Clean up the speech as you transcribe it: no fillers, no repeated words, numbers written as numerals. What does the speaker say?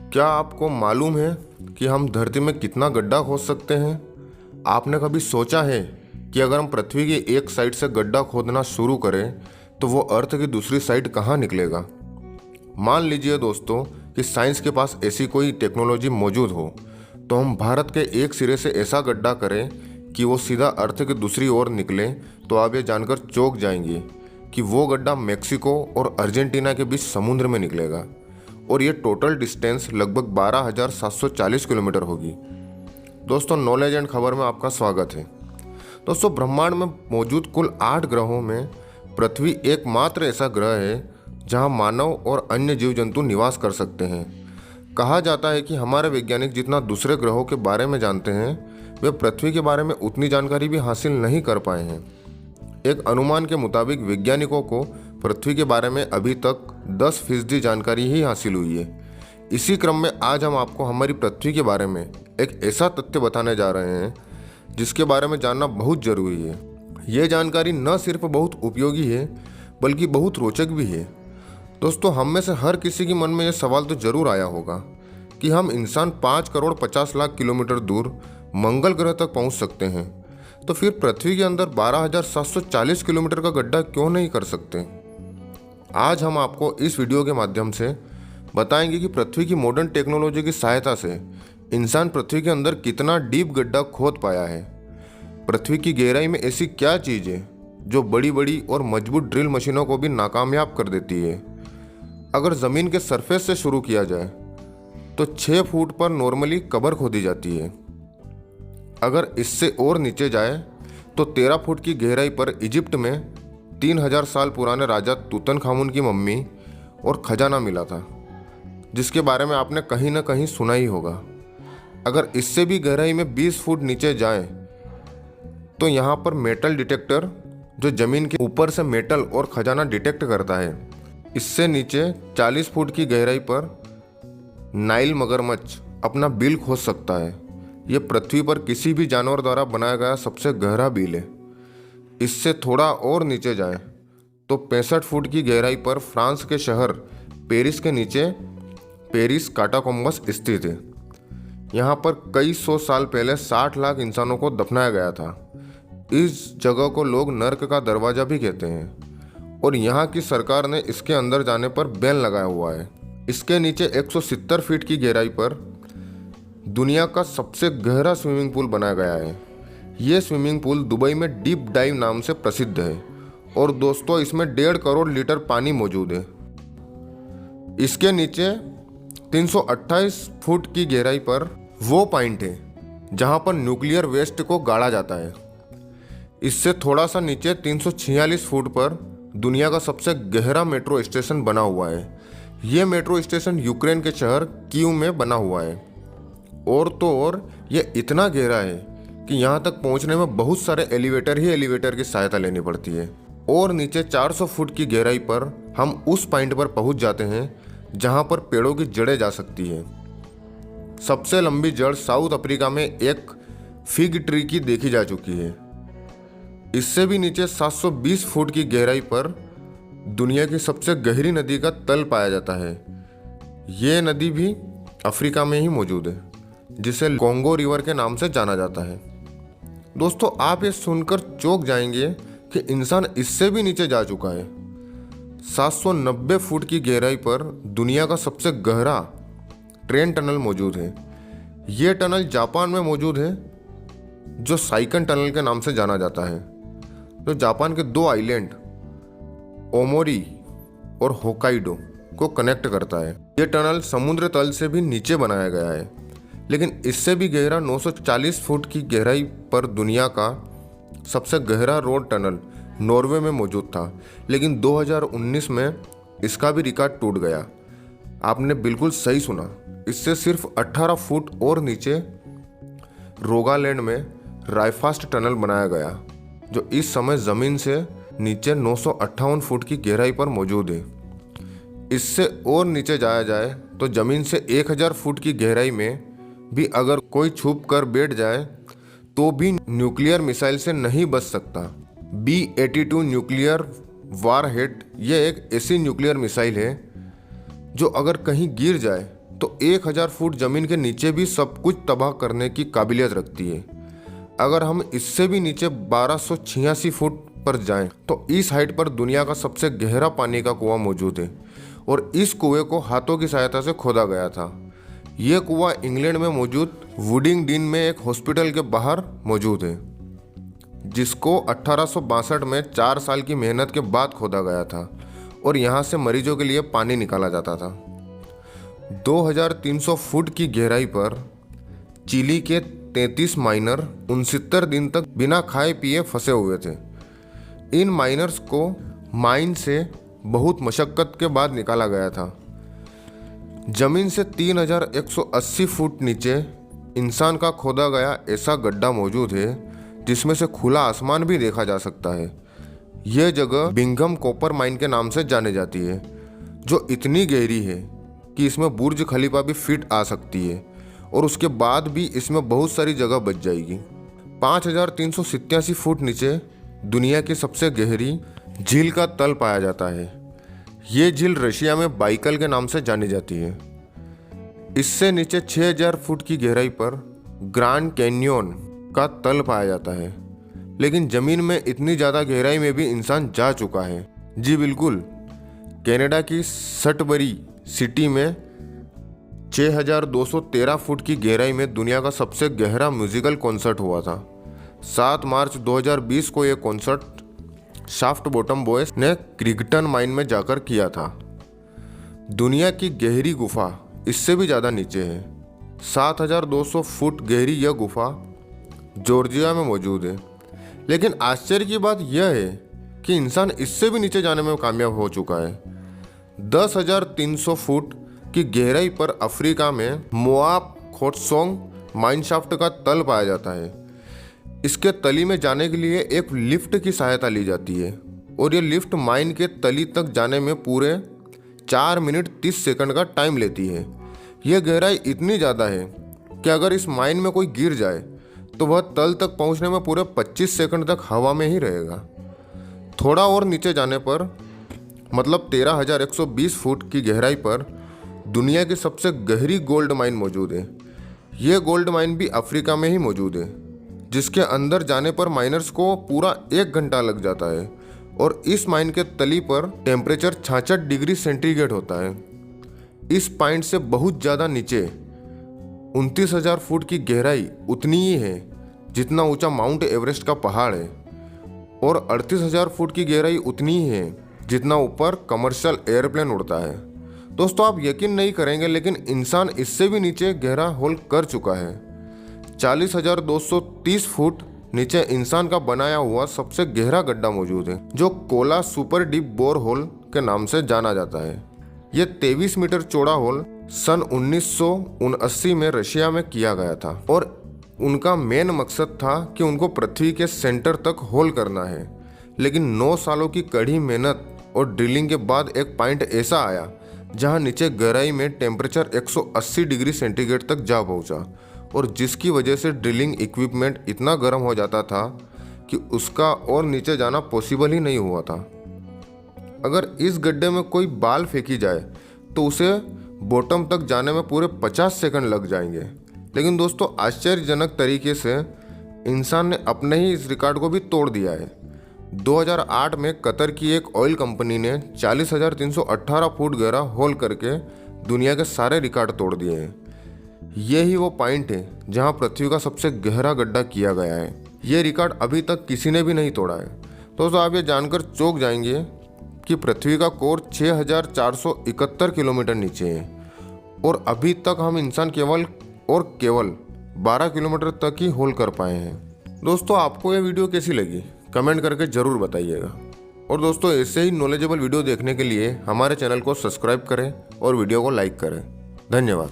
क्या आपको मालूम है कि हम धरती में कितना गड्ढा खोद सकते हैं? आपने कभी सोचा है कि अगर हम पृथ्वी की एक साइड से गड्ढा खोदना शुरू करें तो वो अर्थ की दूसरी साइड कहाँ निकलेगा? मान लीजिए दोस्तों कि साइंस के पास ऐसी कोई टेक्नोलॉजी मौजूद हो तो हम भारत के एक सिरे से ऐसा गड्ढा करें कि वो सीधा अर्थ की दूसरी ओर निकले, तो आप ये जानकर चौंक जाएंगे कि वो गड्ढा मैक्सिको और अर्जेंटीना के बीच समुद्र में निकलेगा और ये टोटल डिस्टेंस लगभग 12,740 किलोमीटर होगी। दोस्तों, नॉलेज एंड खबर में आपका स्वागत है। दोस्तों, ब्रह्मांड में मौजूद कुल 8 ग्रहों में पृथ्वी एकमात्र ऐसा ग्रह है जहां मानव और अन्य जीव जंतु निवास कर सकते हैं। कहा जाता है कि हमारे वैज्ञानिक जितना दूसरे ग्रहों के बारे में जानते हैं वे पृथ्वी के बारे में उतनी जानकारी भी हासिल नहीं कर पाए हैं। एक अनुमान के मुताबिक वैज्ञानिकों को पृथ्वी के बारे में अभी तक 10% जानकारी ही हासिल हुई है। इसी क्रम में आज हम आपको हमारी पृथ्वी के बारे में एक ऐसा तथ्य बताने जा रहे हैं जिसके बारे में जानना बहुत जरूरी है। ये जानकारी न सिर्फ बहुत उपयोगी है बल्कि बहुत रोचक भी है। दोस्तों, हम में से हर किसी के मन में यह सवाल तो जरूर आया होगा कि हम इंसान 5 करोड़ 50 लाख किलोमीटर दूर मंगल ग्रह तक पहुंच सकते हैं, तो फिर पृथ्वी के अंदर 12,740 किलोमीटर का गड्ढा क्यों नहीं कर सकते? आज हम आपको इस वीडियो के माध्यम से बताएंगे कि पृथ्वी की मॉडर्न टेक्नोलॉजी की सहायता से इंसान पृथ्वी के अंदर कितना डीप गड्ढा खोद पाया है। पृथ्वी की गहराई में ऐसी क्या चीज़ है जो बड़ी बड़ी और मजबूत ड्रिल मशीनों को भी नाकामयाब कर देती है। अगर ज़मीन के सरफेस से शुरू किया जाए तो 6 फुट पर नॉर्मली कब्र खोदी जाती है। अगर इससे और नीचे जाए तो 13 फुट की गहराई पर इजिप्ट में 3000 साल पुराने राजा तूतनखामुन की मम्मी और खजाना मिला था, जिसके बारे में आपने कहीं ना कहीं सुना ही होगा। अगर इससे भी गहराई में 20 फुट नीचे जाए तो यहाँ पर मेटल डिटेक्टर जो ज़मीन के ऊपर से मेटल और खजाना डिटेक्ट करता है। इससे नीचे 40 फुट की गहराई पर नाइल मगरमच्छ अपना बिल खोद सकता है। यह पृथ्वी पर किसी भी जानवर द्वारा बनाया गया सबसे गहरा बिल है। इससे थोड़ा और नीचे जाए तो 65 फुट की गहराई पर फ्रांस के शहर पेरिस के नीचे पेरिस काटाकोम्बस स्थित है। यहाँ पर कई 100 साल पहले 60 लाख इंसानों को दफनाया गया था। इस जगह को लोग नर्क का दरवाज़ा भी कहते हैं और यहाँ की सरकार ने इसके अंदर जाने पर बैन लगाया हुआ है। इसके नीचे 170 फीट की गहराई पर दुनिया का सबसे गहरा स्विमिंग पूल बनाया गया है। ये स्विमिंग पूल दुबई में डीप डाइव नाम से प्रसिद्ध है और दोस्तों इसमें 1.5 करोड़ लीटर पानी मौजूद है। इसके नीचे 328 फुट की गहराई पर वो पॉइंट है जहां पर न्यूक्लियर वेस्ट को गाड़ा जाता है। इससे थोड़ा सा नीचे 346 फुट पर दुनिया का सबसे गहरा मेट्रो स्टेशन बना हुआ है। ये मेट्रो स्टेशन यूक्रेन के शहर कीव में बना हुआ है। और तो और यह इतना गहरा है कि यहाँ तक पहुँचने में बहुत सारे एलिवेटर की सहायता लेनी पड़ती है। और नीचे 400 फुट की गहराई पर हम उस पॉइंट पर पहुँच जाते हैं जहाँ पर पेड़ों की जड़ें जा सकती है। सबसे लंबी जड़ साउथ अफ्रीका में एक फिग ट्री की देखी जा चुकी है। इससे भी नीचे 720 फुट की गहराई पर दुनिया की सबसे गहरी नदी का तल पाया जाता है। ये नदी भी अफ्रीका में ही मौजूद है, जिसे कोंगो रिवर के नाम से जाना जाता है। दोस्तों, आप ये सुनकर चौंक जाएंगे कि इंसान इससे भी नीचे जा चुका है। 790 फुट की गहराई पर दुनिया का सबसे गहरा ट्रेन टनल मौजूद है। ये टनल जापान में मौजूद है, जो साइकन टनल के नाम से जाना जाता है, जो जापान के 2 आइलैंड ओमोरी और होकाइडो को कनेक्ट करता है। ये टनल समुद्र तल से भी नीचे बनाया गया है, लेकिन इससे भी गहरा 940 फुट की गहराई पर दुनिया का सबसे गहरा रोड टनल नॉर्वे में मौजूद था, लेकिन 2019 में इसका भी रिकॉर्ड टूट गया। आपने बिल्कुल सही सुना, इससे सिर्फ 18 फुट और नीचे रोगालैंड में रायफास्ट टनल बनाया गया, जो इस समय ज़मीन से नीचे 958 फुट की गहराई पर मौजूद है। इससे और नीचे जाया जाए तो ज़मीन से 1000 फुट की गहराई में भी अगर कोई छुप कर बैठ जाए तो भी न्यूक्लियर मिसाइल से नहीं बच सकता। B-82 न्यूक्लियर वारहेड ये एक ऐसी न्यूक्लियर मिसाइल है जो अगर कहीं गिर जाए तो 1000 फुट जमीन के नीचे भी सब कुछ तबाह करने की काबिलियत रखती है। अगर हम इससे भी नीचे 1286 फुट पर जाएं, तो इस हाइट पर दुनिया का सबसे गहरा पानी का कुआं मौजूद है और इस कुएं को हाथों की सहायता से खोदा गया था। यह कुआं इंग्लैंड में मौजूद वुडिंगडीन में एक हॉस्पिटल के बाहर मौजूद है, जिसको 1862 में 4 साल की मेहनत के बाद खोदा गया था और यहाँ से मरीजों के लिए पानी निकाला जाता था। 2300 फुट की गहराई पर चिली के 33 माइनर 69 दिन तक बिना खाए पिए फंसे हुए थे। इन माइनर्स को माइन से बहुत मशक्कत के बाद निकाला गया था। जमीन से 3180 फुट नीचे इंसान का खोदा गया ऐसा गड्ढा मौजूद है जिसमें से खुला आसमान भी देखा जा सकता है। यह जगह बिंघम कॉपर माइन के नाम से जानी जाती है, जो इतनी गहरी है कि इसमें बुर्ज खलीफा भी फिट आ सकती है और उसके बाद भी इसमें बहुत सारी जगह बच जाएगी। 5387 फुट नीचे दुनिया की सबसे गहरी झील का तल पाया जाता है। ये झील रशिया में बाइकल के नाम से जानी जाती है। इससे नीचे 6000 फुट की गहराई पर ग्रैंड कैन्यन का तल पाया जाता है, लेकिन जमीन में इतनी ज़्यादा गहराई में भी इंसान जा चुका है। जी बिल्कुल, कनाडा की सटबरी सिटी में 6213 फुट की गहराई में दुनिया का सबसे गहरा म्यूजिकल कॉन्सर्ट हुआ था। 7 मार्च 2020 को यह कॉन्सर्ट शाफ्ट बॉटम बॉयज ने क्रिगटन माइन में जाकर किया था। दुनिया की गहरी गुफा इससे भी ज़्यादा नीचे है। 7200 फुट गहरी यह गुफा जॉर्जिया में मौजूद है। लेकिन आश्चर्य की बात यह है कि इंसान इससे भी नीचे जाने में कामयाब हो चुका है। 10,300 फुट की गहराई पर अफ्रीका में मोआब खोटसोंग माइन शाफ्ट का तल पाया जाता है। इसके तली में जाने के लिए एक लिफ्ट की सहायता ली जाती है और ये लिफ्ट माइन के तली तक जाने में पूरे 4 मिनट 30 सेकंड का टाइम लेती है। यह गहराई इतनी ज़्यादा है कि अगर इस माइन में कोई गिर जाए तो वह तल तक पहुंचने में पूरे 25 सेकंड तक हवा में ही रहेगा। थोड़ा और नीचे जाने पर मतलब 13,120 फुट की गहराई पर दुनिया की सबसे गहरी गोल्ड माइन मौजूद है। यह गोल्ड माइन भी अफ्रीका में ही मौजूद है, जिसके अंदर जाने पर माइनर्स को पूरा 1 घंटा लग जाता है और इस माइन के तली पर टेम्परेचर 66 डिग्री सेंटीग्रेड होता है। इस पॉइंट से बहुत ज़्यादा नीचे 29,000 फुट की गहराई उतनी ही है जितना ऊंचा माउंट एवरेस्ट का पहाड़ है और 38,000 फुट की गहराई उतनी ही है जितना ऊपर कमर्शियल एयरप्लेन उड़ता है। दोस्तों, आप यकीन नहीं करेंगे, लेकिन इंसान इससे भी नीचे गहरा होल कर चुका है। 40,230 फुट नीचे इंसान का बनाया हुआ सबसे गहरा गड्ढा मौजूद है, जो Kola super deep bore hole के नाम से जाना जाता है। यह 23 मीटर चौड़ा होल सन 1979 में रशिया में किया गया था और उनका मेन मकसद था कि उनको पृथ्वी के सेंटर तक होल करना है। लेकिन 9 सालों की कड़ी मेहनत और ड्रिलिंग के बाद एक पॉइंट ऐसा आया जहां नीचे गहराई में टेम्परेचर 180 डिग्री सेंटीग्रेड तक जा पहुंचा और जिसकी वजह से ड्रिलिंग इक्विपमेंट इतना गर्म हो जाता था कि उसका और नीचे जाना पॉसिबल ही नहीं हुआ था। अगर इस गड्ढे में कोई बाल फेंकी जाए तो उसे बॉटम तक जाने में पूरे 50 सेकंड लग जाएंगे। लेकिन दोस्तों, आश्चर्यजनक तरीके से इंसान ने अपने ही इस रिकॉर्ड को भी तोड़ दिया है। 2008 में कतर की एक ऑयल कंपनी ने 40,318 फुट गहरा होल करके दुनिया के सारे रिकॉर्ड तोड़ दिए हैं। यही वो पॉइंट है जहां पृथ्वी का सबसे गहरा गड्ढा किया गया है। ये रिकॉर्ड अभी तक किसी ने भी नहीं तोड़ा है। दोस्तों, आप ये जानकर चौंक जाएंगे कि पृथ्वी का कोर 6,471 किलोमीटर नीचे है और अभी तक हम इंसान केवल 12 किलोमीटर तक ही होल कर पाए हैं। दोस्तों, आपको ये वीडियो कैसी लगी कमेंट करके ज़रूर बताइएगा। और दोस्तों, ऐसे ही नॉलेजेबल वीडियो देखने के लिए हमारे चैनल को सब्सक्राइब करें और वीडियो को लाइक करें। धन्यवाद।